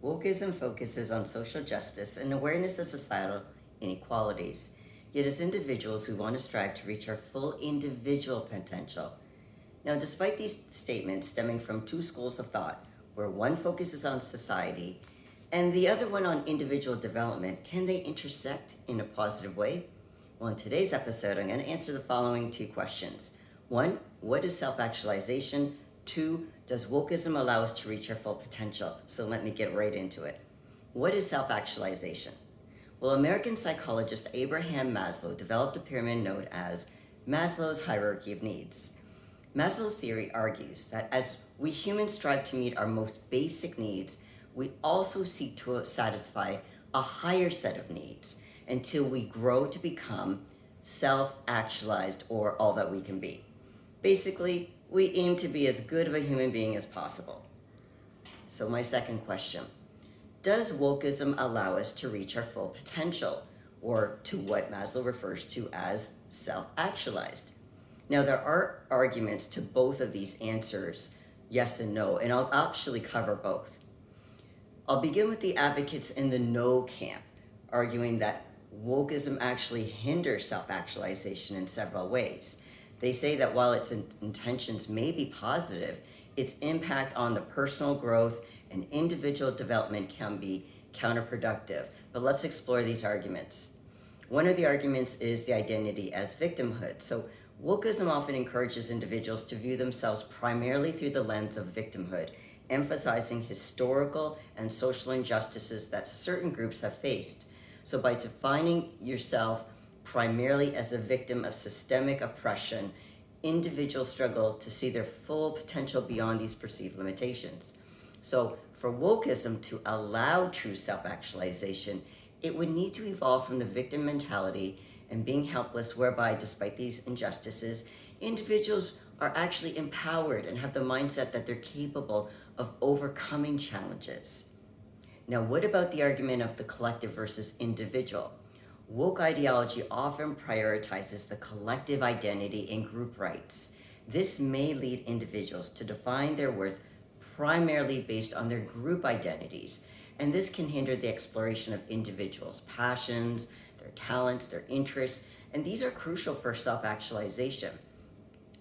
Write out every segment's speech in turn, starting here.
Wokeism focuses on social justice and awareness of societal inequalities. Yet as individuals, we want to strive to reach our full individual potential. Now, despite these statements stemming from two schools of thought, where one focuses on society and the other one on individual development, can they intersect in a positive way? Well, in today's episode, I'm going to answer the following two questions. One, what is self-actualization? Two, does wokeism allow us to reach our full potential? So let me get right into it. What is self-actualization? Well, American psychologist Abraham Maslow developed a pyramid known as Maslow's hierarchy of needs. Maslow's theory argues that as we humans strive to meet our most basic needs, we also seek to satisfy a higher set of needs until we grow to become self-actualized, or all that we can be. Basically, we aim to be as good of a human being as possible. So my second question, does wokeism allow us to reach our full potential, or to what Maslow refers to as self-actualized? Now, there are arguments to both of these answers, yes and no, and I'll actually cover both. I'll begin with the advocates in the no camp, arguing that wokeism actually hinders self-actualization in several ways. They say that while its intentions may be positive, its impact on the personal growth and individual development can be counterproductive. But let's explore these arguments. One of the arguments is the identity as victimhood. So wokeism often encourages individuals to view themselves primarily through the lens of victimhood, emphasizing historical and social injustices that certain groups have faced. So by defining yourself primarily as a victim of systemic oppression, individuals struggle to see their full potential beyond these perceived limitations. So for wokeism to allow true self-actualization, it would need to evolve from the victim mentality and being helpless, whereby despite these injustices, individuals are actually empowered and have the mindset that they're capable of overcoming challenges. Now, what about the argument of the collective versus individual? Woke ideology often prioritizes the collective identity and group rights. This may lead individuals to define their worth primarily based on their group identities, and this can hinder the exploration of individuals' passions, their talents, their interests, and these are crucial for self-actualization.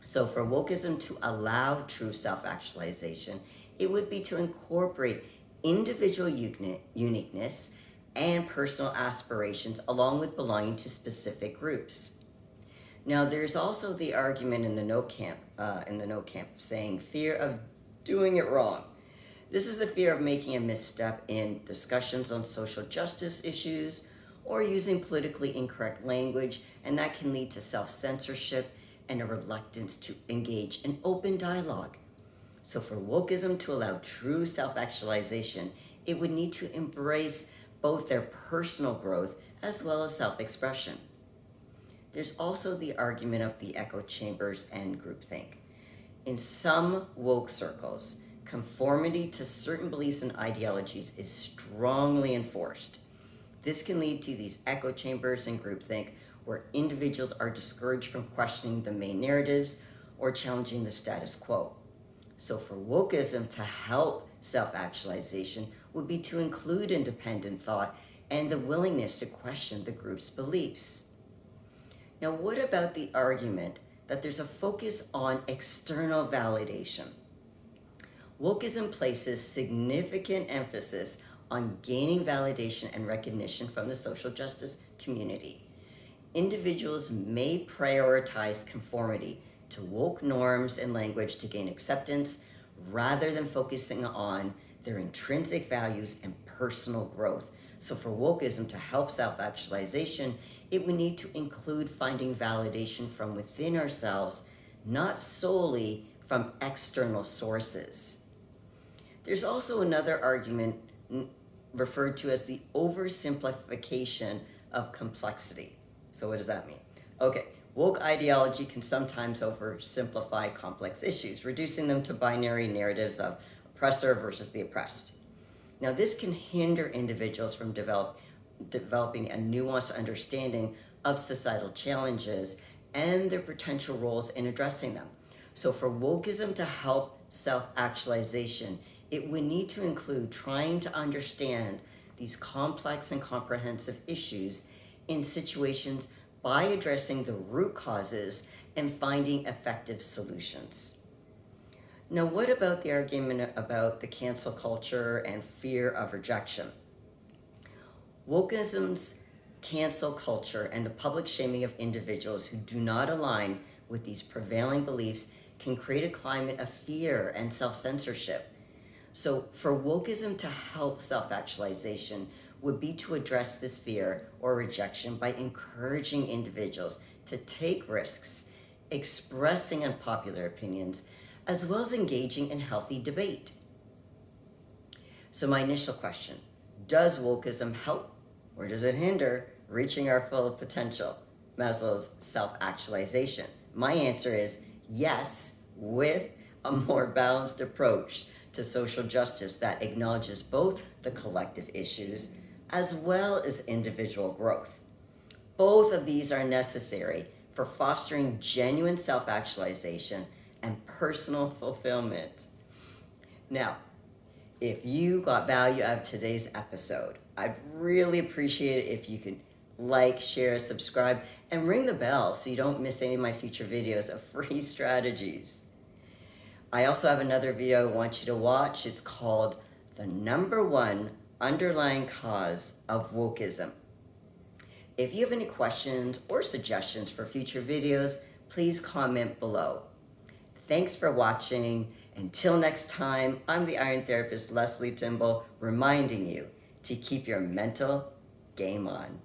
So for wokeism to allow true self-actualization, it would be to incorporate individual uniqueness and personal aspirations along with belonging to specific groups. Now, there's also the argument in the no camp, saying fear of doing it wrong. This is the fear of making a misstep in discussions on social justice issues or using politically incorrect language, and that can lead to self-censorship and a reluctance to engage in open dialogue. So for wokeism to allow true self-actualization, it would need to embrace both their personal growth as well as self-expression. There's also the argument of the echo chambers and groupthink. In some woke circles, conformity to certain beliefs and ideologies is strongly enforced. This can lead to these echo chambers and groupthink, where individuals are discouraged from questioning the main narratives or challenging the status quo. So for wokeism to help self-actualization would be to include independent thought and the willingness to question the group's beliefs. Now, what about the argument that there's a focus on external validation? Wokeism places significant emphasis on gaining validation and recognition from the social justice community. Individuals may prioritize conformity to woke norms and language to gain acceptance rather than focusing on their intrinsic values and personal growth. So for wokeism to help self-actualization, it would need to include finding validation from within ourselves, not solely from external sources. There's also another argument referred to as the oversimplification of complexity. So what does that mean? Okay, woke ideology can sometimes oversimplify complex issues, reducing them to binary narratives of oppressor versus the oppressed. Now, this can hinder individuals from developing a nuanced understanding of societal challenges and their potential roles in addressing them. So for wokeism to help self-actualization, it would need to include trying to understand these complex and comprehensive issues in situations by addressing the root causes and finding effective solutions. Now, what about the argument about the cancel culture and fear of rejection? Wokeism's cancel culture and the public shaming of individuals who do not align with these prevailing beliefs can create a climate of fear and self-censorship. So for wokeism to help self-actualization would be to address this fear or rejection by encouraging individuals to take risks, expressing unpopular opinions, as well as engaging in healthy debate. So my initial question, does wokeism help or does it hinder reaching our full potential? Maslow's self-actualization. My answer is yes, with a more balanced approach to social justice that acknowledges both the collective issues as well as individual growth. Both of these are necessary for fostering genuine self-actualization and personal fulfillment. Now, if you got value out of today's episode, I'd really appreciate it if you could like, share, subscribe, and ring the bell so you don't miss any of my future videos of free strategies. I also have another video I want you to watch. It's called The #1 Underlying Cause of Wokeism. If you have any questions or suggestions for future videos, please comment below. Thanks for watching. Until next time, I'm the Iron Therapist, Lesley Timbol, reminding you to keep your mental game on.